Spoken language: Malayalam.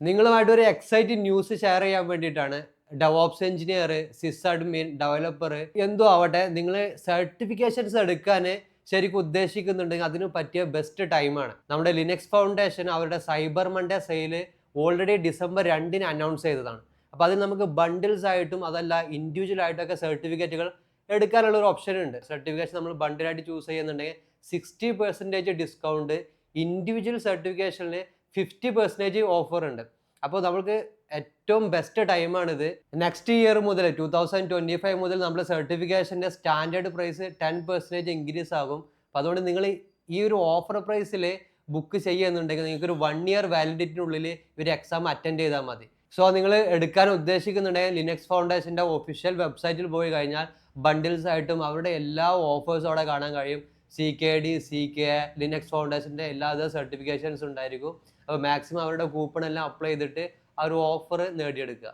നിങ്ങളുമായിട്ട് ഒരു എക്സൈറ്റിംഗ് ന്യൂസ് ഷെയർ ചെയ്യാൻ വേണ്ടിയിട്ടാണ്. ഡെവോപ്സ് എഞ്ചിനീയർ, സിസ് അഡ്മിൻ, ഡെവലപ്പർ എന്തോ ആവട്ടെ, നിങ്ങൾ സർട്ടിഫിക്കേഷൻസ് എടുക്കാൻ ശരിക്കും ഉദ്ദേശിക്കുന്നുണ്ടെങ്കിൽ അതിന് പറ്റിയ ബെസ്റ്റ് ടൈമാണ്. നമ്മുടെ ലിനക്സ് ഫൗണ്ടേഷൻ അവരുടെ cyber Monday sale already December 2 announce ചെയ്തതാണ്. അപ്പോൾ അതിൽ നമുക്ക് ബണ്ടിൽസ് ആയിട്ടും അതല്ല ഇൻഡിവിജ്വൽ ആയിട്ടൊക്കെ സർട്ടിഫിക്കറ്റുകൾ എടുക്കാനുള്ള ഒരു ഓപ്ഷൻ ഉണ്ട്. സർട്ടിഫിക്കേഷൻ നമ്മൾ ബണ്ടിലായിട്ട് ചൂസ് ചെയ്യുന്നുണ്ടെങ്കിൽ 60% ഡിസ്കൗണ്ട്, ഇൻഡിവിജ്വൽ സർട്ടിഫിക്കേഷനിൽ 50% ഓഫർ ഉണ്ട്. അപ്പോൾ നമുക്ക് ഏറ്റവും ബെസ്റ്റ് ടൈമാണിത്. നെക്സ്റ്റ് ഇയർ മുതൽ 2025 മുതൽ നമ്മുടെ സർട്ടിഫിക്കേഷൻ്റെ സ്റ്റാൻഡേർഡ് പ്രൈസ് 10% ഇൻക്രീസ് ആകും. അപ്പോൾ അതുകൊണ്ട് നിങ്ങൾ ഈ ഒരു ഓഫർ പ്രൈസിൽ ബുക്ക് ചെയ്യുന്നുണ്ടെങ്കിൽ നിങ്ങൾക്ക് ഒരു 1 ഇയർ വാലിഡിറ്റിനുള്ളിൽ ഒരു എക്സാം അറ്റൻഡ് ചെയ്താൽ മതി. സോ നിങ്ങൾ എടുക്കാൻ ഉദ്ദേശിക്കുന്നുണ്ടെങ്കിൽ ലിനക്സ് ഫൗണ്ടേഷൻ്റെ ഒഫീഷ്യൽ വെബ്സൈറ്റിൽ പോയി കഴിഞ്ഞാൽ ബണ്ടിൽസ് ആയിട്ടും അവരുടെ എല്ലാ ഓഫേഴ്സും അവിടെ കാണാൻ കഴിയും. CKD, CKA, ലിനക്സ് ഫൗണ്ടേഷൻ്റെ എല്ലാ സർട്ടിഫിക്കേഷൻസ് ഉണ്ടായിരിക്കും. അപ്പോൾ മാക്സിമം അവരുടെ കൂപ്പൺ എല്ലാം അപ്ലൈ ചെയ്തിട്ട് ആ ഒരു ഓഫർ നേടിയെടുക്കുക.